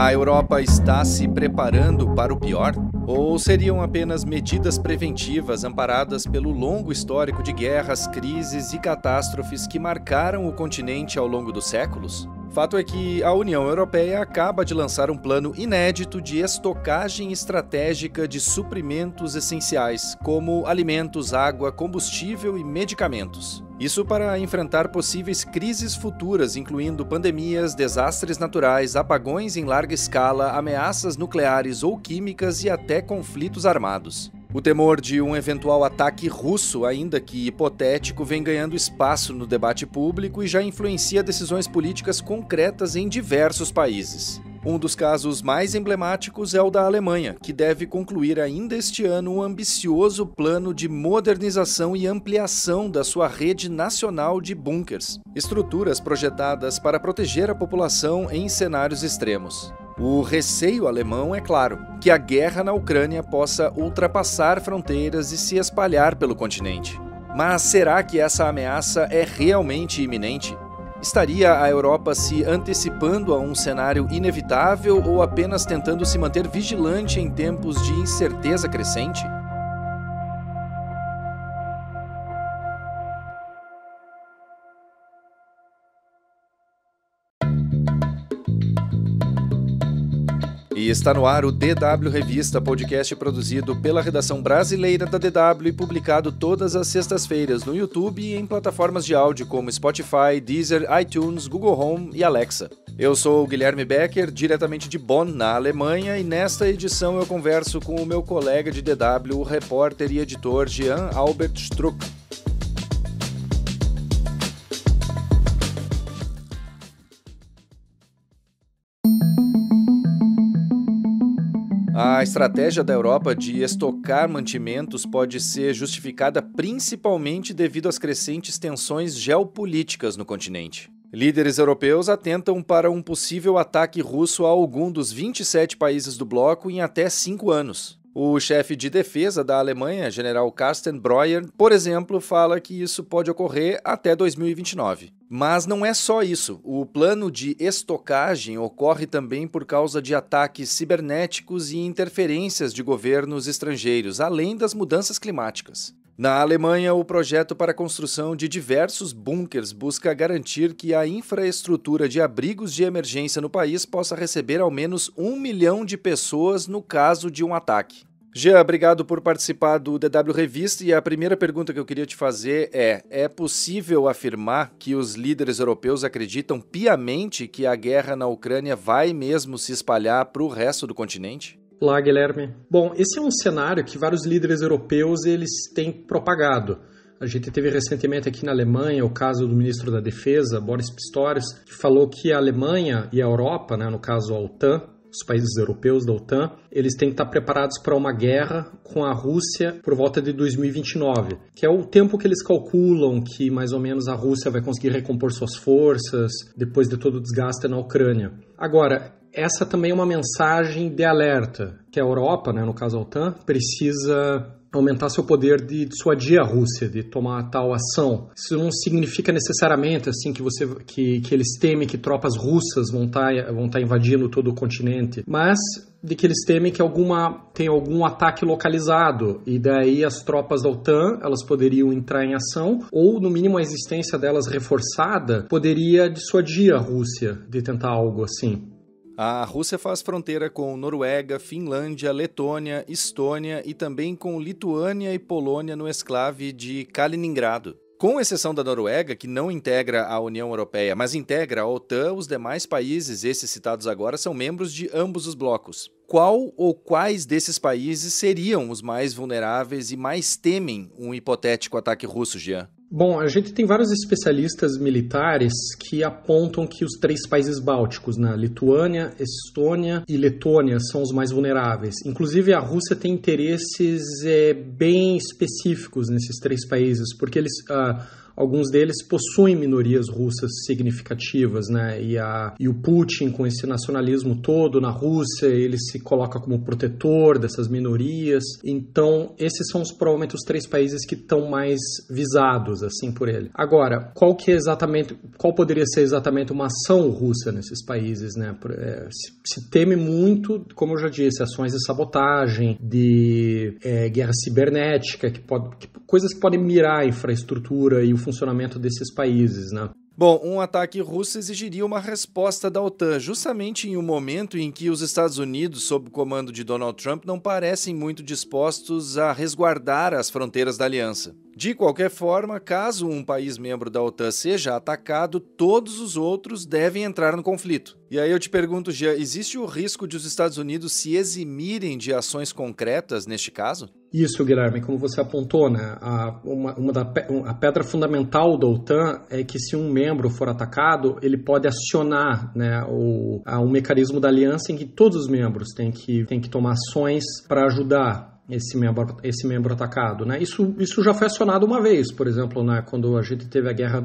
A Europa está se preparando para o pior? Ou seriam apenas medidas preventivas amparadas pelo longo histórico de guerras, crises e catástrofes que marcaram o continente ao longo dos séculos? Fato é que a União Europeia acaba de lançar um plano inédito de estocagem estratégica de suprimentos essenciais, como alimentos, água, combustível e medicamentos. Isso para enfrentar possíveis crises futuras, incluindo pandemias, desastres naturais, apagões em larga escala, ameaças nucleares ou químicas e até conflitos armados. O temor de um eventual ataque russo, ainda que hipotético, vem ganhando espaço no debate público e já influencia decisões políticas concretas em diversos países. Um dos casos mais emblemáticos é o da Alemanha, que deve concluir ainda este ano um ambicioso plano de modernização e ampliação da sua rede nacional de bunkers, estruturas projetadas para proteger a população em cenários extremos. O receio alemão é claro, que a guerra na Ucrânia possa ultrapassar fronteiras e se espalhar pelo continente. Mas será que essa ameaça é realmente iminente? Estaria a Europa se antecipando a um cenário inevitável ou apenas tentando se manter vigilante em tempos de incerteza crescente? E está no ar o DW Revista, podcast produzido pela redação brasileira da DW e publicado todas as sextas-feiras no YouTube e em plataformas de áudio como Spotify, Deezer, iTunes, Google Home e Alexa. Eu sou o Guilherme Becker, diretamente de Bonn, na Alemanha, e nesta edição eu converso com o meu colega de DW, o repórter e editor Jean Albert Struck. A estratégia da Europa de estocar mantimentos pode ser justificada principalmente devido às crescentes tensões geopolíticas no continente. Líderes europeus atentam para um possível ataque russo a algum dos 27 países do bloco em até 5 anos. O chefe de defesa da Alemanha, general Carsten Breuer, por exemplo, fala que isso pode ocorrer até 2029. Mas não é só isso. O plano de estocagem ocorre também por causa de ataques cibernéticos e interferências de governos estrangeiros, além das mudanças climáticas. Na Alemanha, o projeto para a construção de diversos bunkers busca garantir que a infraestrutura de abrigos de emergência no país possa receber ao menos 1 milhão de pessoas no caso de um ataque. Jean, obrigado por participar do DW Revista, e a primeira pergunta que eu queria te fazer é possível afirmar que os líderes europeus acreditam piamente que a guerra na Ucrânia vai mesmo se espalhar para o resto do continente? Olá, Guilherme. Bom, esse é um cenário que vários líderes europeus eles têm propagado. A gente teve recentemente aqui na Alemanha o caso do ministro da Defesa, Boris Pistorius, que falou que a Alemanha e a Europa, no caso a OTAN, os países europeus da OTAN, eles têm que estar preparados para uma guerra com a Rússia por volta de 2029, que é o tempo que eles calculam que mais ou menos a Rússia vai conseguir recompor suas forças depois de todo o desgaste na Ucrânia. Agora, essa também é uma mensagem de alerta, que a Europa, no caso a OTAN, precisa aumentar seu poder de dissuadir a Rússia, de tomar tal ação. Isso não significa necessariamente assim que eles temem que tropas russas vão estar invadindo todo o continente, mas de que eles temem que tem algum ataque localizado, e daí as tropas da OTAN elas poderiam entrar em ação, ou no mínimo a existência delas reforçada poderia dissuadir a Rússia de tentar algo assim. A Rússia faz fronteira com Noruega, Finlândia, Letônia, Estônia e também com Lituânia e Polônia no exclave de Kaliningrado. Com exceção da Noruega, que não integra a União Europeia, mas integra a OTAN, os demais países, esses citados agora, são membros de ambos os blocos. Qual ou quais desses países seriam os mais vulneráveis e mais temem um hipotético ataque russo, Jean? Bom, a gente tem vários especialistas militares que apontam que os 3 países bálticos, Lituânia, Estônia e Letônia, são os mais vulneráveis. Inclusive, a Rússia tem interesses bem específicos nesses 3 países, porque alguns deles possuem minorias russas significativas, né? E o Putin, com esse nacionalismo todo na Rússia, ele se coloca como protetor dessas minorias. Então, esses são provavelmente os 3 países que estão mais visados assim por ele. Agora, qual poderia ser exatamente uma ação russa nesses países, né? Se teme muito, como eu já disse, ações de sabotagem, de guerra cibernética, coisas que podem mirar a infraestrutura e o funcionamento desses países, né? Bom, um ataque russo exigiria uma resposta da OTAN, justamente em um momento em que os Estados Unidos, sob o comando de Donald Trump, não parecem muito dispostos a resguardar as fronteiras da aliança. De qualquer forma, caso um país membro da OTAN seja atacado, todos os outros devem entrar no conflito. E aí eu te pergunto, Jean, existe o risco de os Estados Unidos se eximirem de ações concretas neste caso? Isso, Guilherme, como você apontou, né? A pedra fundamental da OTAN é que se um membro for atacado, ele pode acionar, né, um mecanismo da aliança em que todos os membros têm que tomar ações para ajudar esse membro atacado, né? Isso já foi acionado uma vez, por exemplo, né, quando a gente teve a guerra,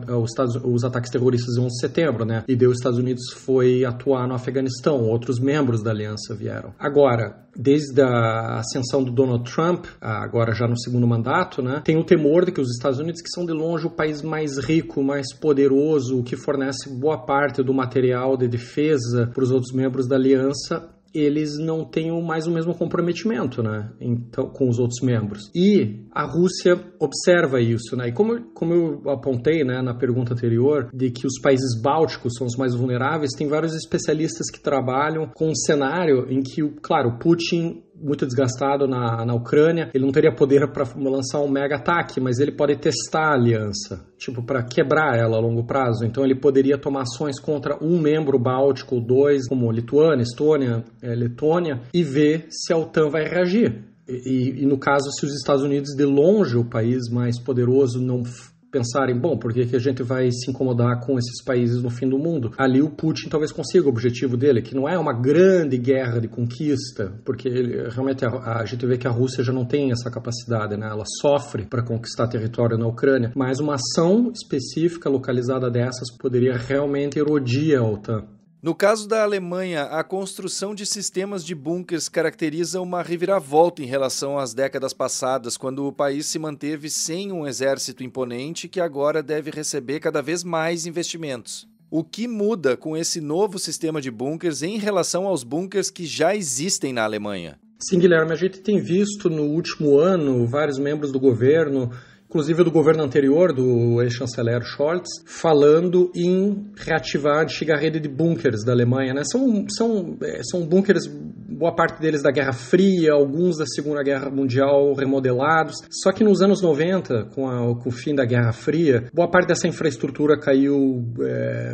os ataques terroristas de 11 de setembro, né? E daí os Estados Unidos foi atuar no Afeganistão, outros membros da aliança vieram. Agora, desde a ascensão do Donald Trump, agora já no segundo mandato, né, tem o temor de que os Estados Unidos, que são de longe o país mais rico, mais poderoso, que fornece boa parte do material de defesa para os outros membros da aliança, eles não tenham mais o mesmo comprometimento, né, então, com os outros membros. E a Rússia observa isso, né? E como eu apontei, né, na pergunta anterior, de que os países bálticos são os mais vulneráveis, tem vários especialistas que trabalham com um cenário em que, claro, Putin, muito desgastado na Ucrânia, ele não teria poder para lançar um mega ataque, mas ele pode testar a aliança, para quebrar ela a longo prazo. Então ele poderia tomar ações contra um membro báltico, 2, como Lituânia, Estônia, Letônia, e ver se a OTAN vai reagir. E no caso, se os Estados Unidos, de longe, o país mais poderoso, não pensarem, bom, por que a gente vai se incomodar com esses países no fim do mundo? Ali o Putin talvez consiga o objetivo dele, que não é uma grande guerra de conquista, porque realmente a gente vê que a Rússia já não tem essa capacidade, né? Ela sofre para conquistar território na Ucrânia, mas uma ação específica, localizada dessas, poderia realmente erodir a OTAN. No caso da Alemanha, a construção de sistemas de bunkers caracteriza uma reviravolta em relação às décadas passadas, quando o país se manteve sem um exército imponente que agora deve receber cada vez mais investimentos. O que muda com esse novo sistema de bunkers em relação aos bunkers que já existem na Alemanha? Sim, Guilherme, a gente tem visto no último ano vários membros do governo, inclusive do governo anterior, do ex-chanceler Scholz, falando em reativar a antiga rede de bunkers da Alemanha, né? São bunkers, boa parte deles da Guerra Fria, alguns da Segunda Guerra Mundial remodelados. Só que nos anos 90, com o fim da Guerra Fria, boa parte dessa infraestrutura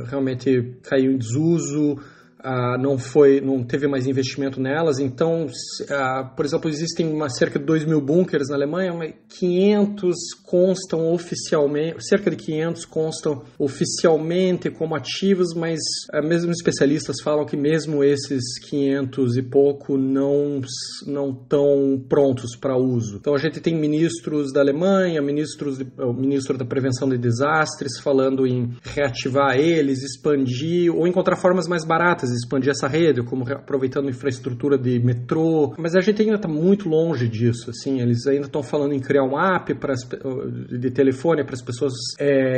realmente caiu em desuso. Não teve mais investimento nelas, então, por exemplo, existem cerca de 2.000 bunkers na Alemanha, mas 500 constam oficialmente, cerca de 500 constam oficialmente como ativos, mas mesmo especialistas falam que mesmo esses 500 e pouco não estão prontos para uso. Então a gente tem ministros da Alemanha, o ministro da Prevenção de Desastres falando em reativar eles, expandir ou encontrar formas mais baratas de expandir essa rede, como aproveitando infraestrutura de metrô, mas a gente ainda está muito longe disso, assim, eles ainda estão falando em criar um app de telefone para as pessoas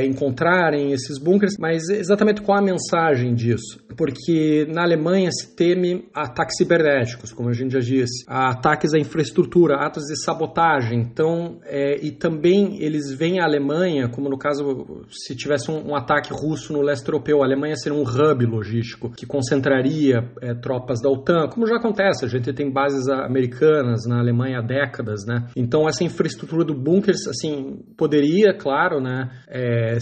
encontrarem esses bunkers, mas exatamente qual a mensagem disso? Porque na Alemanha se teme ataques cibernéticos, como a gente já disse, ataques à infraestrutura, atos de sabotagem, então, e também eles veem a Alemanha, como no caso, se tivesse um ataque russo no leste europeu, a Alemanha seria um hub logístico que concentraria tropas da OTAN, como já acontece, a gente tem bases americanas na Alemanha há décadas, né? Então essa infraestrutura do bunkers, assim, poderia, claro, né,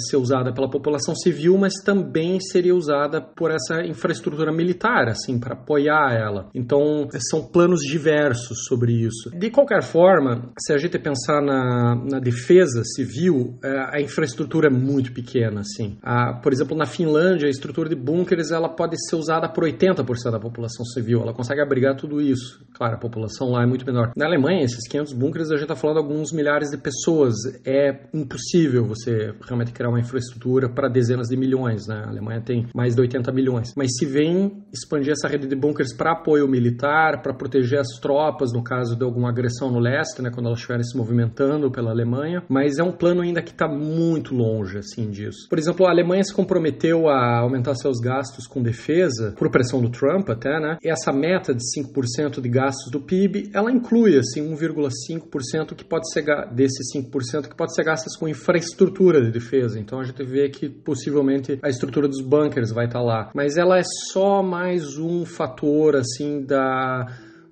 ser usada pela população civil, mas também seria usada por essa infraestrutura militar, assim, para apoiar ela. Então são planos diversos sobre isso. De qualquer forma, se a gente pensar na defesa civil, a infraestrutura é muito pequena, assim. Por exemplo, na Finlândia, a estrutura de bunkers ela pode ser usada por 80% da população civil, ela consegue abrigar tudo isso. Claro, a população lá é muito menor. Na Alemanha, esses 500 bunkers, a gente está falando de alguns milhares de pessoas. É impossível você realmente criar uma infraestrutura para dezenas de milhões, né? A Alemanha tem mais de 80 milhões. Mas se vem expandir essa rede de bunkers para apoio militar, para proteger as tropas no caso de alguma agressão no leste, né, quando elas estiverem se movimentando pela Alemanha, mas é um plano ainda que está muito longe assim, disso. Por exemplo, a Alemanha se comprometeu a aumentar seus gastos com defesa, por pressão do Trump até, né? E essa meta de 5% de gastos do PIB, ela inclui assim, 1,5% que pode ser desses 5% que pode ser gastos com infraestrutura de defesa. Então a gente vê que possivelmente a estrutura dos bunkers vai estar lá. Mas ela é só mais um fator assim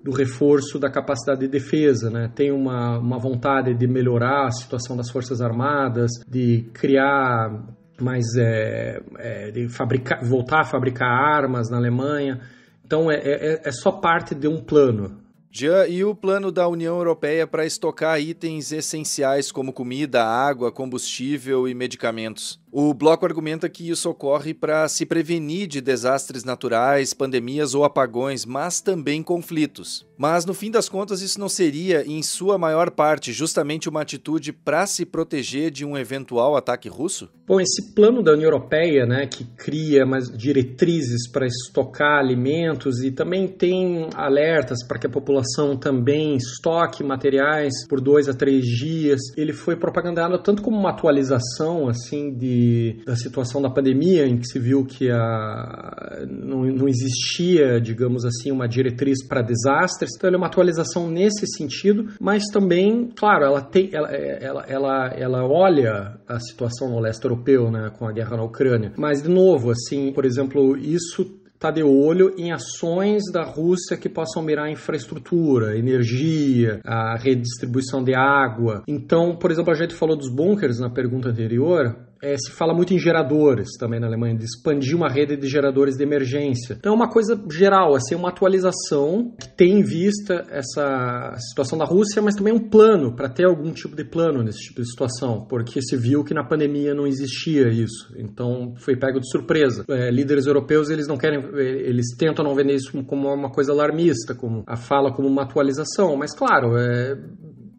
do reforço da capacidade de defesa, né? Tem uma vontade de melhorar a situação das Forças Armadas, de criar mais, voltar a fabricar armas na Alemanha. Então é só parte de um plano. Jean, e o plano da União Europeia para estocar itens essenciais como comida, água, combustível e medicamentos? O bloco argumenta que isso ocorre para se prevenir de desastres naturais, pandemias ou apagões, mas também conflitos. Mas, no fim das contas, isso não seria, em sua maior parte, justamente uma atitude para se proteger de um eventual ataque russo? Bom, esse plano da União Europeia, né, que cria mais diretrizes para estocar alimentos e também tem alertas para que a população também estoque materiais por 2 a 3 dias, ele foi propagandado tanto como uma atualização assim, da situação da pandemia, em que se viu que não existia, digamos assim, uma diretriz para desastres. Então, ele é uma atualização nesse sentido, mas também, claro, ela olha a situação no leste europeu, né, com a guerra na Ucrânia. Mas, de novo, assim, por exemplo, isso está de olho em ações da Rússia que possam mirar a infraestrutura, energia, a redistribuição de água. Então, por exemplo, a gente falou dos bunkers na pergunta anterior. Se fala muito em geradores também na Alemanha, de expandir uma rede de geradores de emergência. Então é uma coisa geral, assim, uma atualização que tem em vista essa situação da Rússia, mas também um plano, para ter algum tipo de plano nesse tipo de situação, porque se viu que na pandemia não existia isso, então foi pego de surpresa. Líderes europeus, eles tentam não vender isso como uma coisa alarmista, como a fala como uma atualização, mas claro, é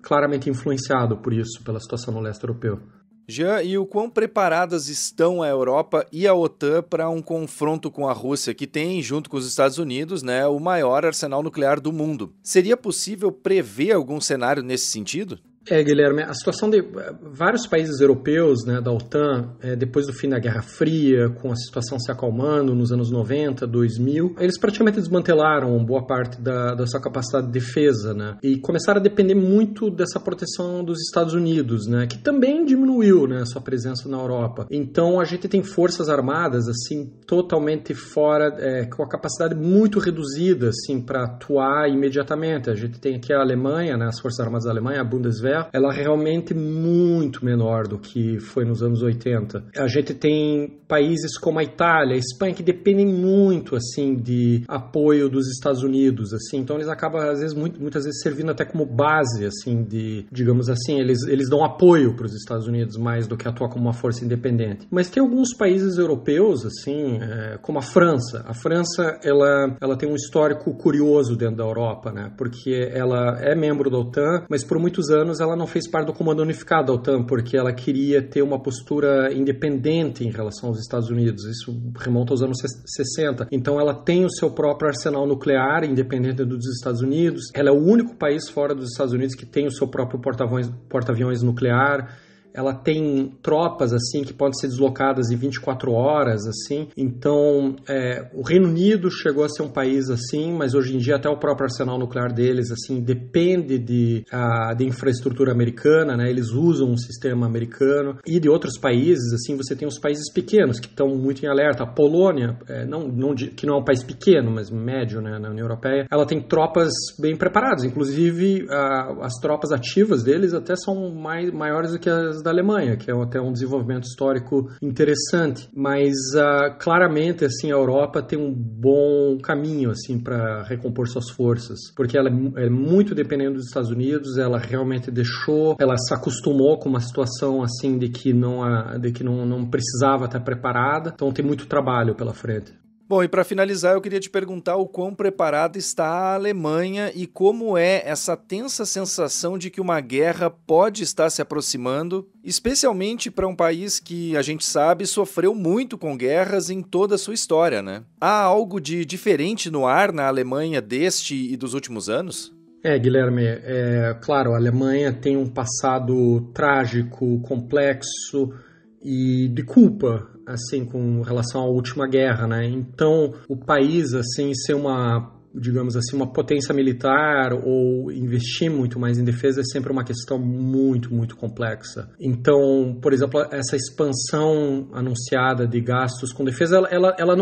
claramente influenciado por isso, pela situação no leste europeu. Jean, e o quão preparadas estão a Europa e a OTAN para um confronto com a Rússia, que tem, junto com os Estados Unidos, né, o maior arsenal nuclear do mundo? Seria possível prever algum cenário nesse sentido? Guilherme, a situação de vários países europeus, né, da OTAN, depois do fim da Guerra Fria, com a situação se acalmando nos anos 90, 2000, eles praticamente desmantelaram boa parte da sua capacidade de defesa, né, e começaram a depender muito dessa proteção dos Estados Unidos, né, que também diminuiu, né, a sua presença na Europa. Então, a gente tem forças armadas, assim, totalmente fora, com a capacidade muito reduzida, assim, para atuar imediatamente. A gente tem aqui a Alemanha, né, as Forças Armadas da Alemanha, a Bundeswehr, ela é realmente muito menor do que foi nos anos 80. A gente tem países como a Itália, a Espanha, que dependem muito, assim, de apoio dos Estados Unidos, assim. Então, eles acabam, às vezes, muitas vezes, servindo até como base, assim, digamos assim, eles dão apoio para os Estados Unidos mais do que atuar como uma força independente. Mas tem alguns países europeus, assim, como a França. A França, ela tem um histórico curioso dentro da Europa, né? Porque ela é membro da OTAN, mas por muitos anos ela não fez parte do Comando Unificado da OTAN, porque ela queria ter uma postura independente em relação aos Estados Unidos. Isso remonta aos anos 60. Então ela tem o seu próprio arsenal nuclear, independente dos Estados Unidos. Ela é o único país fora dos Estados Unidos que tem o seu próprio porta-aviões nuclear. Ela tem tropas, assim, que podem ser deslocadas em 24 horas, assim. Então, o Reino Unido chegou a ser um país assim, mas hoje em dia até o próprio arsenal nuclear deles, assim, depende de infraestrutura americana, né? Eles usam um sistema americano. E de outros países, assim, você tem os países pequenos que estão muito em alerta. A Polônia, que não é um país pequeno, mas médio, né, na União Europeia, ela tem tropas bem preparadas. Inclusive, as tropas ativas deles até são maiores do que as da Alemanha, que é até um desenvolvimento histórico interessante, mas claramente assim a Europa tem um bom caminho assim para recompor suas forças, porque ela é muito dependente dos Estados Unidos, ela realmente ela se acostumou com uma situação assim de que não precisava estar preparada, então tem muito trabalho pela frente. Bom, e para finalizar, eu queria te perguntar o quão preparada está a Alemanha e como é essa tensa sensação de que uma guerra pode estar se aproximando, especialmente para um país que, a gente sabe, sofreu muito com guerras em toda a sua história, né? Há algo de diferente no ar na Alemanha deste e dos últimos anos? Guilherme, claro, a Alemanha tem um passado trágico, complexo e de culpa, assim, com relação à última guerra, né? Então, o país, assim, ser digamos assim, uma potência militar ou investir muito mais em defesa é sempre uma questão muito, muito complexa. Então, por exemplo, essa expansão anunciada de gastos com defesa, ela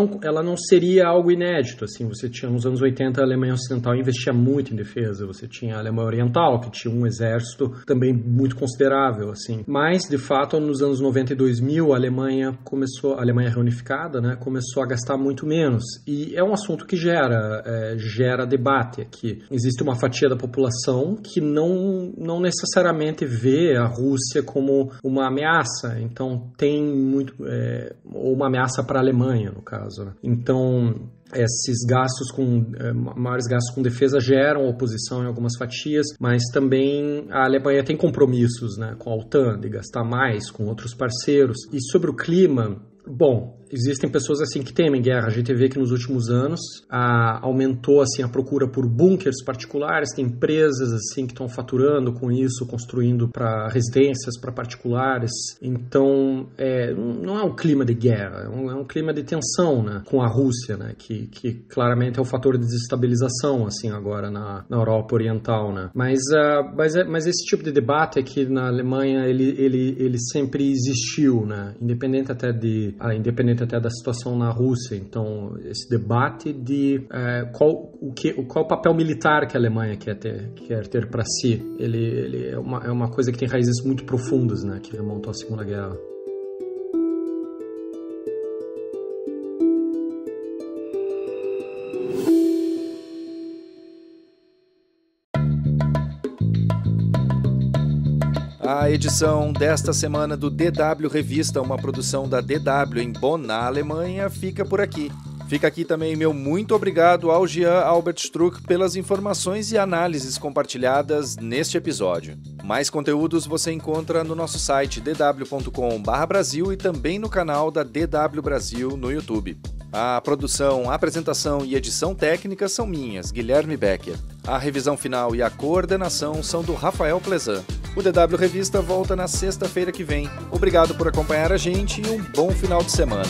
não seria algo inédito, assim. Você tinha, nos anos 80, a Alemanha Ocidental investia muito em defesa, você tinha a Alemanha Oriental, que tinha um exército também muito considerável, assim. Mas, de fato, nos anos 90 e 2000, a Alemanha reunificada, né, começou a gastar muito menos. E é um assunto que gera debate aqui. Existe uma fatia da população que não necessariamente vê a Rússia como uma ameaça, então tem muito, ou uma ameaça para a Alemanha, no caso, né? Então, esses maiores gastos com defesa geram oposição em algumas fatias, mas também a Alemanha tem compromissos, né, com a OTAN, de gastar mais com outros parceiros. E sobre o clima, bom, existem pessoas assim que temem guerra. A gente vê que nos últimos anos aumentou assim a procura por bunkers particulares. Tem empresas assim que estão faturando com isso, construindo para residências, para particulares. Então, não é um clima de guerra, é um clima de tensão, né, com a Rússia, né, que claramente é um fator de desestabilização assim agora na Europa Oriental, né. Mas esse tipo de debate aqui na Alemanha ele sempre existiu, né, independente até da situação na Rússia. Então, esse debate de qual o papel militar que a Alemanha quer ter para si, ele é uma coisa que tem raízes muito profundas, né, que remontam à Segunda Guerra. A edição desta semana do DW Revista, uma produção da DW em Bonn, na Alemanha, fica por aqui. Fica aqui também meu muito obrigado ao Jean Albert Struck pelas informações e análises compartilhadas neste episódio. Mais conteúdos você encontra no nosso site dw.com/Brasil e também no canal da DW Brasil no YouTube. A produção, apresentação e edição técnica são minhas, Guilherme Becker. A revisão final e a coordenação são do Rafael Plezan. O DW Revista volta na sexta-feira que vem. Obrigado por acompanhar a gente e um bom final de semana.